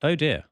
Oh dear.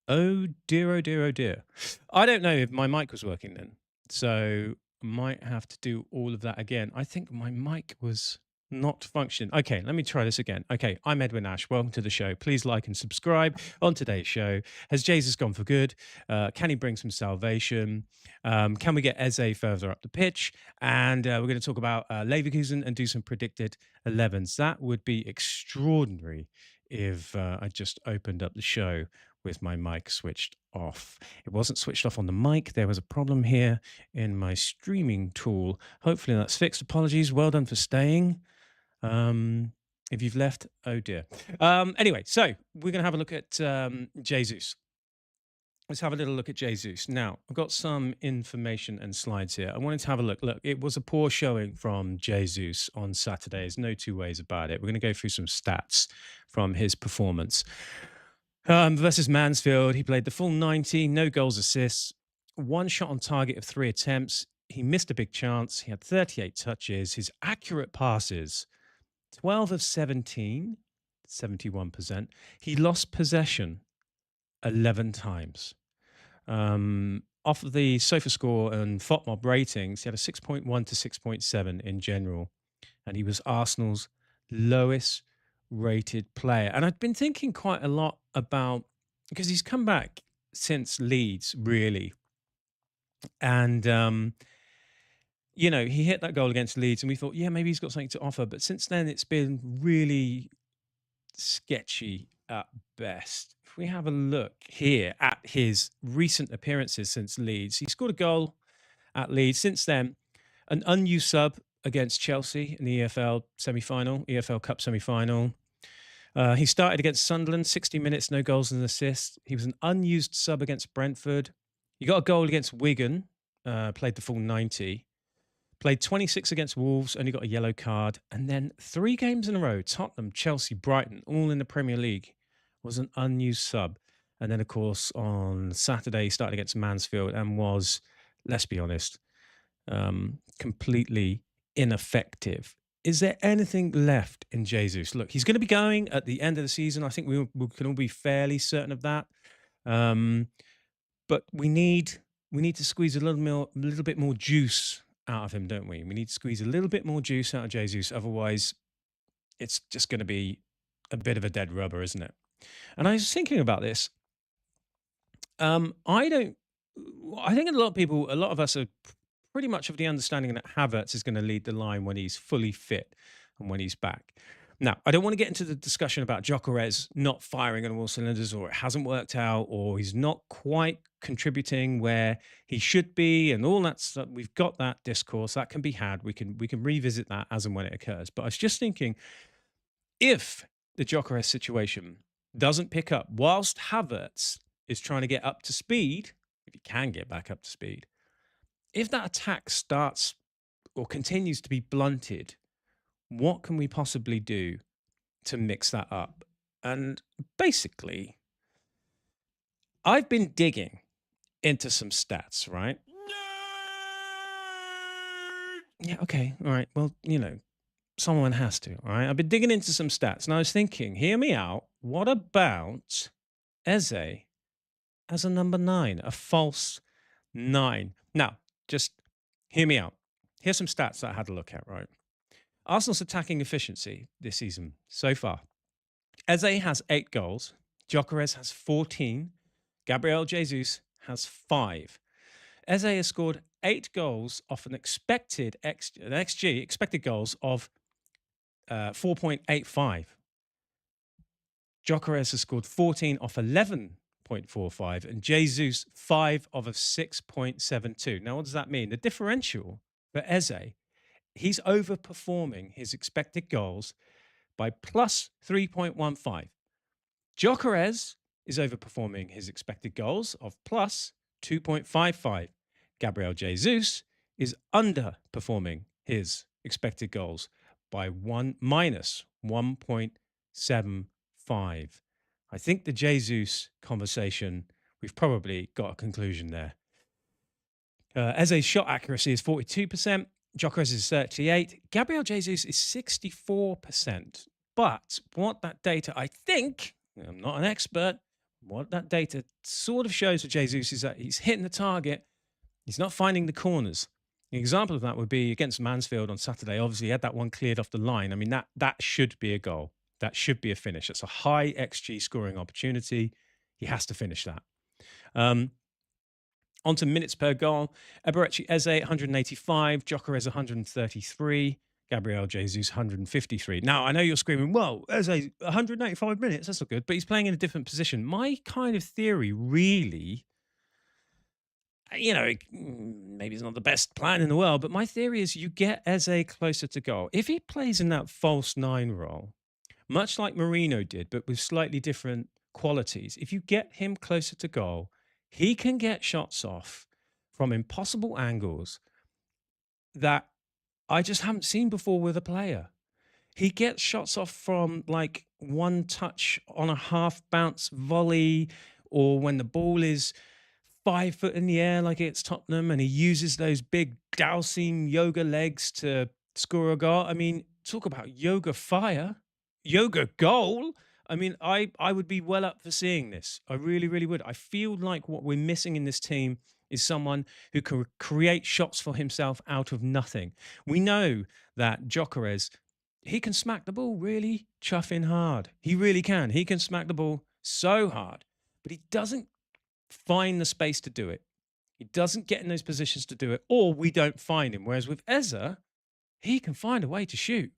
Oh dear, oh dear, oh dear. I don't know if my mic was working then. So might have to do all of that again. I think my mic was not functioning. Okay, let me try this again. Okay, I'm Edwin Ash. Welcome to the show. Please like and subscribe. On today's show, has Jesus gone for good? Can he bring some salvation? Can we get Eze further up the pitch? And we're going to talk about Leverkusen and do some predicted 11s. That would be extraordinary if I just opened up the show with my mic switched off. It wasn't switched off on the mic. There was a problem here in my streaming tool. Hopefully that's fixed. Apologies. Well done for staying. If you've left, oh dear. Anyway, so we're going to have a look at Jesus. Let's have a little look at Jesus. Now, I've got some information and slides here. I wanted to have a look. Look, it was a poor showing from Jesus on Saturday. There's no two ways about it. We're going to go through some stats from his performance. Versus Mansfield, he played the full 90, no goals, assists, one shot on target of 3 attempts. He missed a big chance. He had 38 touches. His accurate passes, 12 of 17, 71%. He lost possession 11 times. Off of the SofaScore and FOTMob ratings, he had a 6.1 to 6.7 in general. And he was Arsenal's lowest rated player. And I've been thinking quite a lot about, because he's come back since Leeds, really. And, he hit that goal against Leeds and we thought, yeah, maybe he's got something to offer. But since then, it's been really sketchy at best. If we have a look here at his recent appearances since Leeds, he scored a goal at Leeds. Since then, an unused sub against Chelsea in the EFL Cup semi-final. He started against Sunderland, 60 minutes, no goals and assists. He was an unused sub against Brentford. He got a goal against Wigan, played the full 90. Played 26 against Wolves, only got a yellow card. And then 3 games in a row, Tottenham, Chelsea, Brighton, all in the Premier League, was an unused sub. And then, of course, on Saturday, he started against Mansfield and was, let's be honest, completely ineffective. Is there anything left in Jesus? Look, he's going to be going at the end of the season. I think we can all be fairly certain of that. But we need to squeeze a little bit more juice out of him, don't we? We need to squeeze a little bit more juice out of Jesus. Otherwise, it's just going to be a bit of a dead rubber, isn't it? And I was thinking about this. I think a lot of us are pretty much of the understanding that Havertz is going to lead the line when he's fully fit and when he's back. Now, I don't want to get into the discussion about Gyökeres not firing on all cylinders, or it hasn't worked out, or he's not quite contributing where he should be, and all that stuff. We've got that discourse that can be had. We can revisit that as and when it occurs. But I was just thinking, if the Gyökeres situation doesn't pick up whilst Havertz is trying to get up to speed, if he can get back up to speed, if that attack starts or continues to be blunted, what can we possibly do to mix that up? And basically, I've been digging into some stats, right? Yeah, okay, all right. Well, someone has to, all right? I've been digging into some stats and I was thinking, hear me out. What about Eze as a number 9, a false 9? Now, just hear me out. Here's some stats that I had a look at, right? Arsenal's attacking efficiency this season so far. Eze has 8 goals. Gyökeres has 14. Gabriel Jesus has 5. Eze has scored 8 goals off an expected XG, expected goals of 4.85. Gyökeres has scored 14 off 11.45, and Jesus 5 of a 6.72. Now, what does that mean? The differential for Eze, he's overperforming his expected goals by plus 3.15. Gyökeres is overperforming his expected goals of plus 2.55. Gabriel Jesus is underperforming his expected goals by minus 1.75. I think the Jesus conversation, we've probably got a conclusion there. Eze's shot accuracy is 42%. Gyökeres is 38%. Gabriel Jesus is 64%. But what that data, I think, I'm not an expert, what that data sort of shows for Jesus is that he's hitting the target. He's not finding the corners. An example of that would be against Mansfield on Saturday. Obviously, he had that one cleared off the line. I mean, that should be a goal. That should be a finish. It's a high XG scoring opportunity. He has to finish that. On to minutes per goal. Eberechi Eze, 185. Gyökeres, 133. Gabriel Jesus, 153. Now, I know you're screaming, well, Eze, 185 minutes, that's not good, but he's playing in a different position. My kind of theory really, maybe it's not the best plan in the world, but my theory is you get Eze closer to goal. If he plays in that false nine role, much like Marino did, but with slightly different qualities, if you get him closer to goal, he can get shots off from impossible angles that I just haven't seen before with a player. He gets shots off from like one touch on a half bounce volley, or when the ball is 5 foot in the air like it's Tottenham, and he uses those big dowsing yoga legs to score a goal. I mean, talk about yoga fire, yoga goal. I mean, I would be well up for seeing this. I really, really would. I feel like what we're missing in this team is someone who can create shots for himself out of nothing. We know that Gyökeres, he can smack the ball really chuffing hard. He really can. He can smack the ball so hard, but he doesn't find the space to do it. He doesn't get in those positions to do it, or we don't find him. Whereas with Eze, he can find a way to shoot.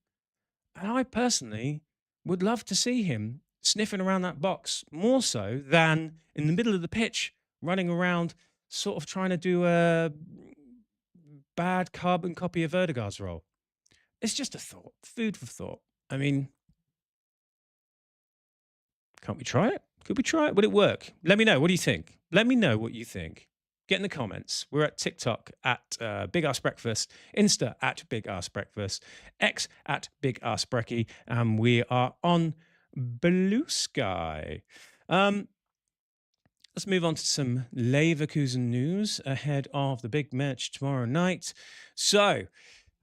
And I personally would love to see him sniffing around that box more so than in the middle of the pitch, running around, sort of trying to do a bad carbon copy of Verdegaard's role. It's just a thought, food for thought. I mean, can't we try it? Could we try it? Would it work? Let me know. What do you think? Let me know what you think. Get in the comments. We're at TikTok at Big Ass Breakfast, Insta at Big Ass Breakfast, X at Big Ass Brecky, and we are on Blue Sky. Let's move on to some Leverkusen news ahead of the big match tomorrow night. So,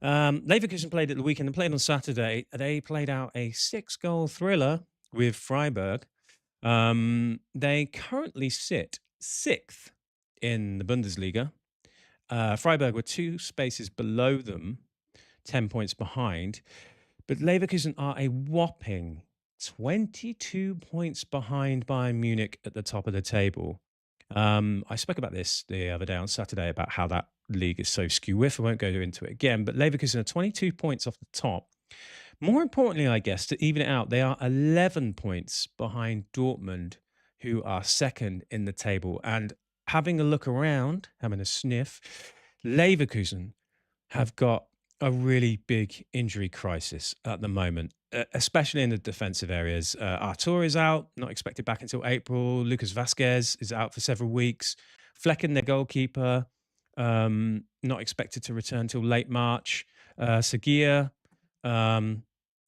Leverkusen played at the weekend and played on Saturday. They played out a 6-goal thriller with Freiburg. They currently sit 6th in the Bundesliga. Freiburg were 2 spaces below them, 10 points behind. But Leverkusen are a whopping 22 points behind Bayern Munich at the top of the table. I spoke about this the other day on Saturday about how that league is so skew-whiff. I won't go into it again, but Leverkusen are 22 points off the top. More importantly, I guess, to even it out, they are 11 points behind Dortmund, who are second in the table. And having a look around, having a sniff, Leverkusen have got a really big injury crisis at the moment, especially in the defensive areas. Artur is out, not expected back until April. Lucas Vasquez is out for several weeks. Flecken, their goalkeeper, not expected to return till late March. Seguir,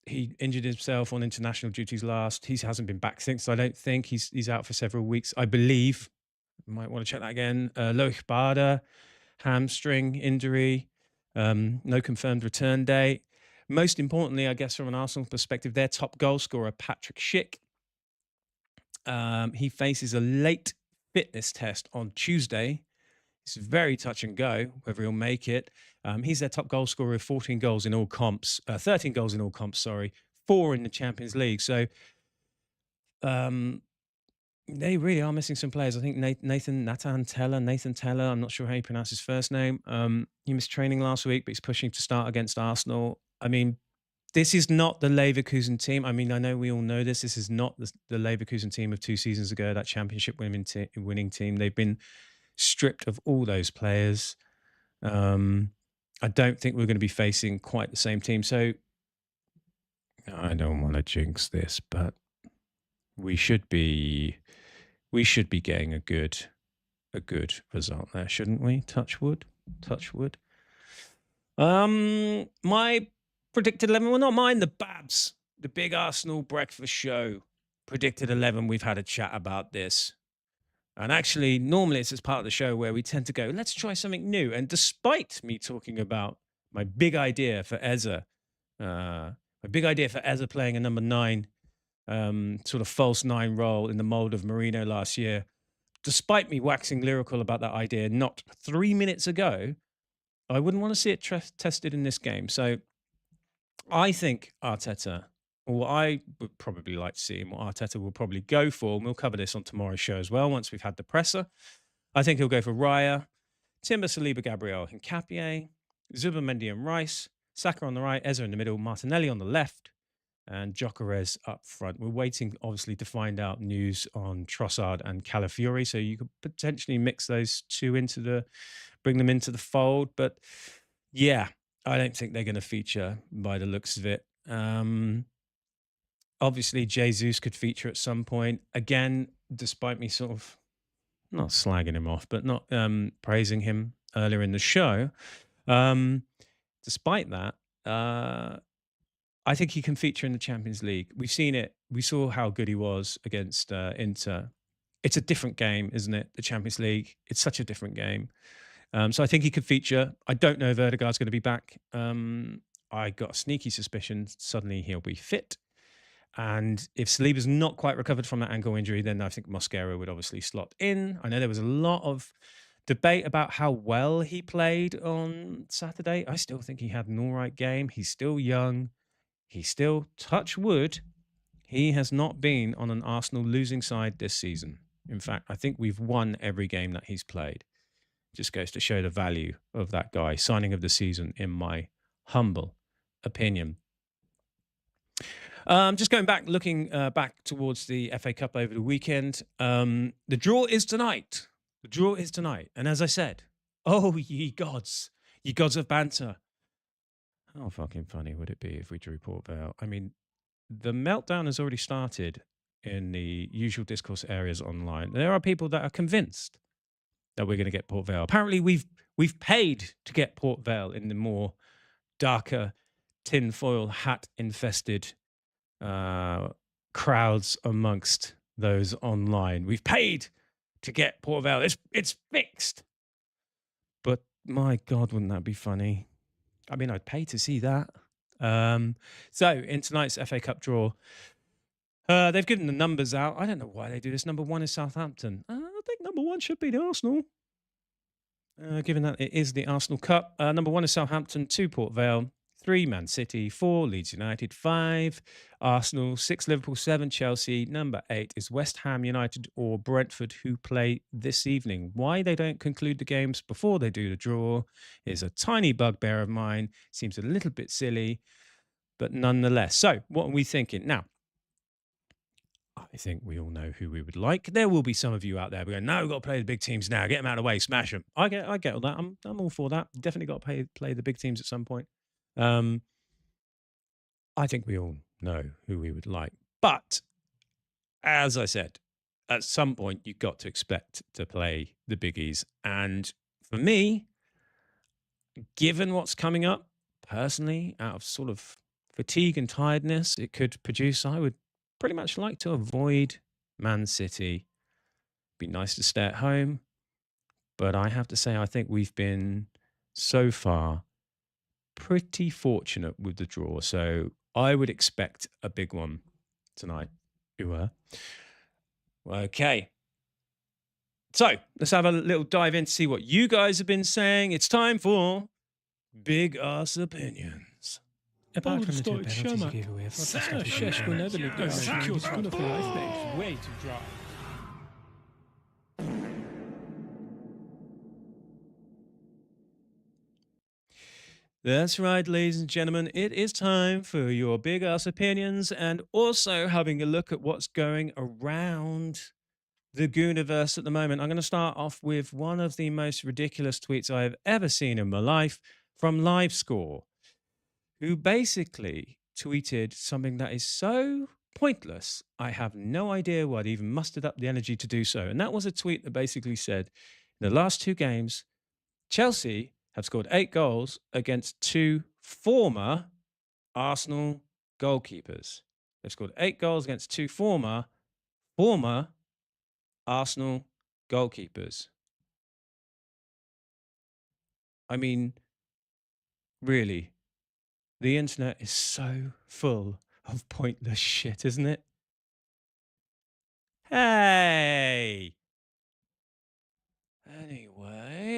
he injured himself on international duties last. He hasn't been back since, so I don't think he's out for several weeks. I believe, might want to check that again. Loic Bader, hamstring injury, no confirmed return date. Most importantly, I guess from an Arsenal perspective, their top goal scorer, Patrick Schick, he faces a late fitness test on Tuesday. It's very touch and go whether he'll make it. He's their top goal scorer with 14 goals in all comps, 13 goals in all comps, 4 in the Champions League. So they really are missing some players. I think Nathan Teller, I'm not sure how you pronounce his first name. He missed training last week, but he's pushing to start against Arsenal. I mean, this is not the Leverkusen team. I mean, I know we all know this. This is not the Leverkusen team of 2 seasons ago, that championship winning team. They've been stripped of all those players. I don't think we're going to be facing quite the same team. So I don't want to jinx this, but we should be getting a good result there, shouldn't we? Touch wood. My predicted 11, well, not mine, the Babs, the Big Arsenal Breakfast Show predicted 11. We've had a chat about this. And actually, normally it's as part of the show where we tend to go, let's try something new. And despite me talking about my big idea for Eze, playing a number 9 sort of false nine role in the mold of Mourinho last year. Despite me waxing lyrical about that idea not 3 minutes ago, I wouldn't want to see it tested in this game. So I think Arteta, or what I would probably like to see, and what Arteta will probably go for, and we'll cover this on tomorrow's show as well once we've had the presser. I think he'll go for Raya, Timber, Saliba, Gabriel, Hincapié, Zubimendi and Rice, Saka on the right, Eze in the middle, Martinelli on the left, and Gyökeres up front. We're waiting, obviously, to find out news on Trossard and Calafiori, so you could potentially mix those two bring them into the fold. But yeah, I don't think they're going to feature by the looks of it. Obviously, Jesus could feature at some point. Again, despite me sort of not slagging him off, but not praising him earlier in the show. Despite that, I think he can feature in the Champions League. We've seen it. We saw how good he was against Inter. It's a different game, isn't it? The Champions League. It's such a different game. So I think he could feature. I don't know if Erdegaard's going to be back. I got a sneaky suspicion suddenly he'll be fit. And if Saliba's not quite recovered from that ankle injury, then I think Mosquera would obviously slot in. I know there was a lot of debate about how well he played on Saturday. I still think he had an all right game. He's still young. He's still, touch wood, he has not been on an Arsenal losing side this season. In fact, I think we've won every game that he's played. Just goes to show the value of that guy. Signing of the season, in my humble opinion. Just going back, looking back towards the FA Cup over the weekend. The draw is tonight. The draw is tonight. And as I said, oh, ye gods of banter. How fucking funny would it be if we drew Port Vale? I mean, the meltdown has already started in the usual discourse areas online. There are people that are convinced that we're going to get Port Vale. Apparently, we've paid to get Port Vale in the more darker, tinfoil hat infested crowds amongst those online. We've paid to get Port Vale. It's fixed. But my God, wouldn't that be funny? I mean, I'd pay to see that. So in tonight's FA Cup draw, they've given the numbers out. I don't know why they do this. Number 1 is Southampton. I think number 1 should be the Arsenal. Given that it is the Arsenal Cup. Number 1 is Southampton, 2 Port Vale, 3 Man City, 4 Leeds United, 5 Arsenal, 6 Liverpool, 7 Chelsea. Number 8 is West Ham United or Brentford, who play this evening. Why they don't conclude the games before they do the draw is a tiny bugbear of mine. Seems a little bit silly, but nonetheless. So what are we thinking? Now, I think we all know who we would like. There will be some of you out there going, no, we've got to play the big teams now. Get them out of the way, smash them. I get all that. I'm all for that. Definitely got to play the big teams at some point. I think we all know who we would like. But as I said, at some point you've got to expect to play the biggies. And for me, given what's coming up, personally, out of sort of fatigue and tiredness it could produce, I would pretty much like to avoid Man City. Be nice to stay at home. But I have to say, I think we've been so far pretty fortunate with the draw. So I would expect a big one tonight. Okay. So let's have a little dive in to see what you guys have been saying. It's time for Big Ass Opinions. Apart from the 2 penalties you gave away, I thought the stuff was way too dry. That's right, ladies and gentlemen. It is time for your big ass opinions and also having a look at what's going around the Gooniverse at the moment. I'm going to start off with one of the most ridiculous tweets I have ever seen in my life from LiveScore, who basically tweeted something that is so pointless, I have no idea what even mustered up the energy to do so. And that was a tweet that basically said, in the last 2 games, Chelsea have scored 8 goals against 2 former Arsenal goalkeepers. They've scored 8 goals against 2 former Arsenal goalkeepers. I mean, really, the internet is so full of pointless shit, isn't it?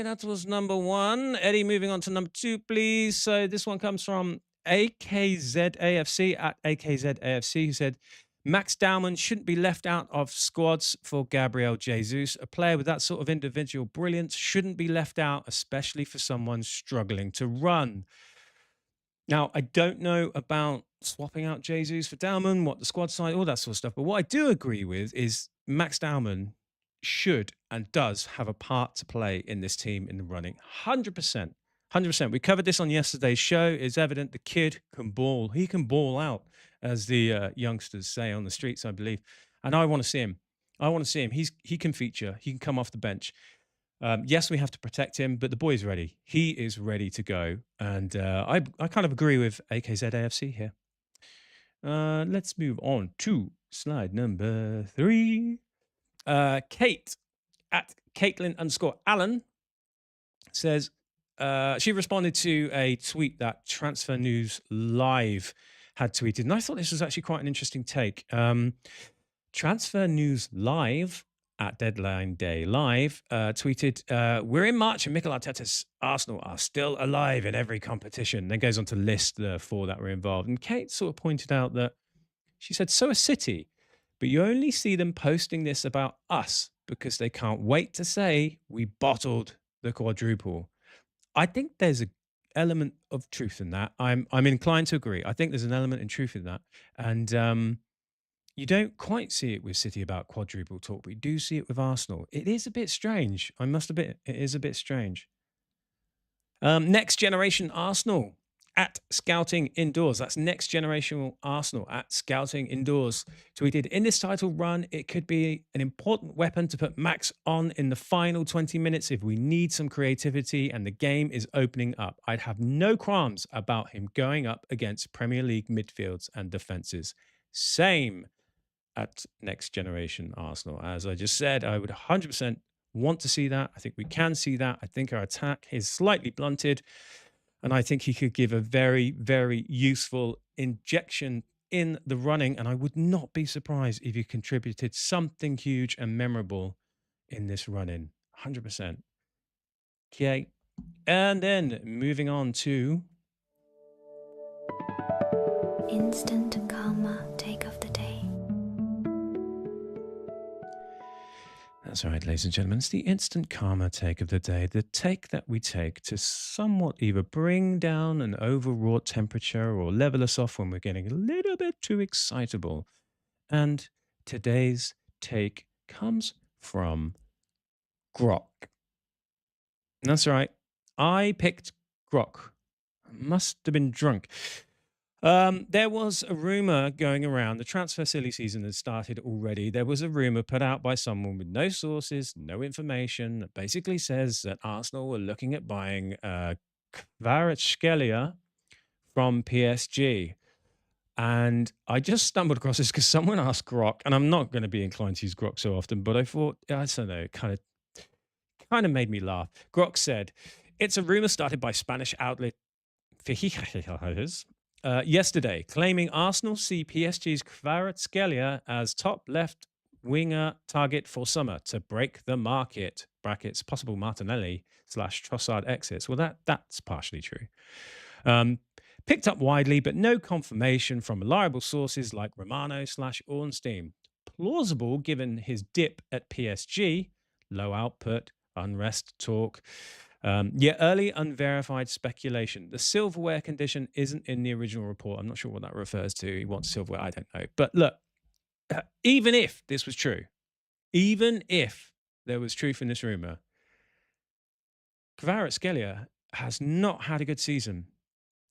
that was number 1. Eddie, moving on to number 2, please. So this one comes from AKZAFC at AKZAFC, who said, Max Daumann shouldn't be left out of squads for Gabriel Jesus. A player with that sort of individual brilliance shouldn't be left out, especially for someone struggling to run. Now, I don't know about swapping out Jesus for Daumann, what the squad size, all that sort of stuff. But what I do agree with is Max Daumann should and does have a part to play in this team in the running. 100%. 100%. We covered this on yesterday's show. It's evident the kid can ball. He can ball out, as the youngsters say on the streets, I believe. And I want to see him. I want to see him. He can feature. He can come off the bench. Yes, we have to protect him, but the boy is ready. He is ready to go. And I kind of agree with AKZAFC here. Let's move on to slide number 3. Kate at Caitlin_Allen says, she responded to a tweet that Transfer News Live had tweeted. And I thought this was actually quite an interesting take. Transfer News Live at Deadline Day Live tweeted, we're in March and Mikel Arteta's Arsenal are still alive in every competition. Then goes on to list the 4 that were involved. And Kate sort of pointed out that she said, so are City, but you only see them posting this about us because they can't wait to say we bottled the quadruple. I think there's an element of truth in that. I'm inclined to agree. I think there's an element in truth in that. And you don't quite see it with City about quadruple talk, but you do see it with Arsenal. It is a bit strange. I must admit, it is a bit strange. Next Generation Arsenal at Scouting Indoors. That's Next Generation Arsenal at Scouting Indoors. Tweeted, in this title run, it could be an important weapon to put Max on in the final 20 minutes if we need some creativity and the game is opening up. I'd have no qualms about him going up against Premier League midfields and defences. Same at Next Generation Arsenal. As I just said, I would 100% want to see that. I think we can see that. I think our attack is slightly blunted, and I think he could give a very, very useful injection in the running, and I would not be surprised if he contributed something huge and memorable in this run-in. 100%. Okay, and then moving on to Instant Karma Take of the Day. That's right, ladies and gentlemen. It's the instant karma take of the day. The take that we take to somewhat either bring down an overwrought temperature or level us off when we're getting a little bit too excitable. And today's take comes from Grok. That's right. I picked Grok. Must have been drunk. There was a rumor going around. The transfer silly season had started already. There was a rumor put out by someone with no sources, no information, that basically says that Arsenal were looking at buying Kvaratskhelia from PSG. And I just stumbled across this because someone asked Grok, and I'm not going to be inclined to use Grok so often, but I thought, I don't know, it kind of made me laugh. Grok said, it's a rumor started by Spanish outlet Fijitas yesterday, claiming Arsenal see PSG's Kvaratskhelia as top left winger target for summer to break the market. Brackets, possible Martinelli / Trossard exits. Well, that's partially true. Picked up widely, but no confirmation from reliable sources like Romano / Ornstein. Plausible given his dip at PSG, low output, unrest talk. Yet early unverified speculation. The silverware condition isn't in the original report. I'm not sure what that refers to. He wants silverware. I don't know. But look, even if this was true, even if there was truth in this rumor, Kvaratskhelia has not had a good season.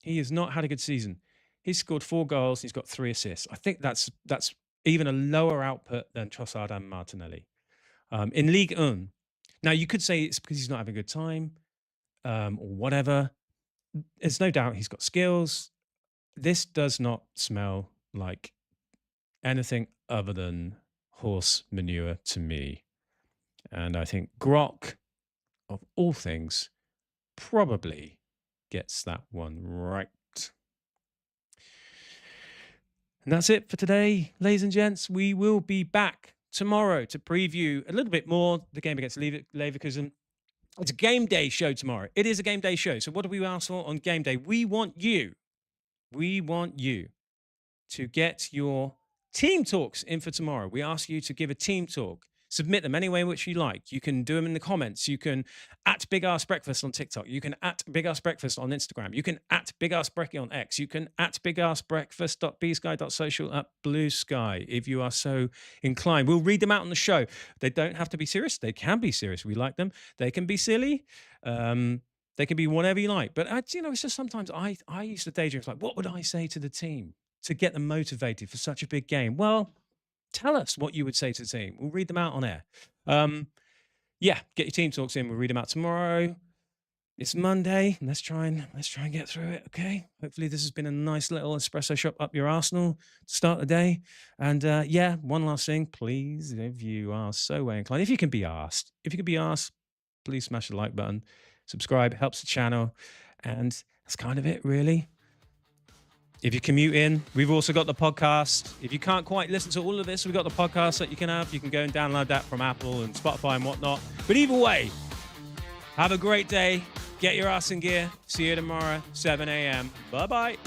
He has not had a good season. He's scored 4 goals. He's got 3 assists. I think that's even a lower output than Trossard and Martinelli. In Ligue 1. Now, you could say it's because he's not having a good time or whatever. There's no doubt he's got skills. This does not smell like anything other than horse manure to me. And I think Grok, of all things, probably gets that one right. And that's it for today, ladies and gents. We will be back tomorrow to preview a little bit more the game against Leverkusen. It's a game day show tomorrow. It is a game day show. So what do we ask for on game day? We want you to get your team talks in for tomorrow. We ask you to give a team talk. Submit them any way in which you like. You can do them in the comments. You can at Big Ass Breakfast on TikTok. You can at Big Ass Breakfast on Instagram. You can at Big Ass Brecky on X. You can at bigassbreakfast.bsky.social at Blue Sky if you are so inclined. We'll read them out on the show. They don't have to be serious. They can be serious. We like them. They can be silly. They can be whatever you like. But it's just sometimes I used to daydream. It's like, what would I say to the team to get them motivated for such a big game? Well, tell us what you would say to the team. We'll read them out on air. Get your team talks in. We'll read them out tomorrow. It's Monday. Let's try and get through it. Okay. Hopefully this has been a nice little espresso shot up your arsenal to start the day. And one last thing, please, if you are so way inclined, if you can be asked, please smash the like button, subscribe, helps the channel, and that's kind of it, really. If you commute in, we've also got the podcast. If you can't quite listen to all of this, we've got the podcast that you can have. You can go and download that from Apple and Spotify and whatnot. But either way, have a great day. Get your ass in gear. See you tomorrow, 7 a.m. Bye-bye.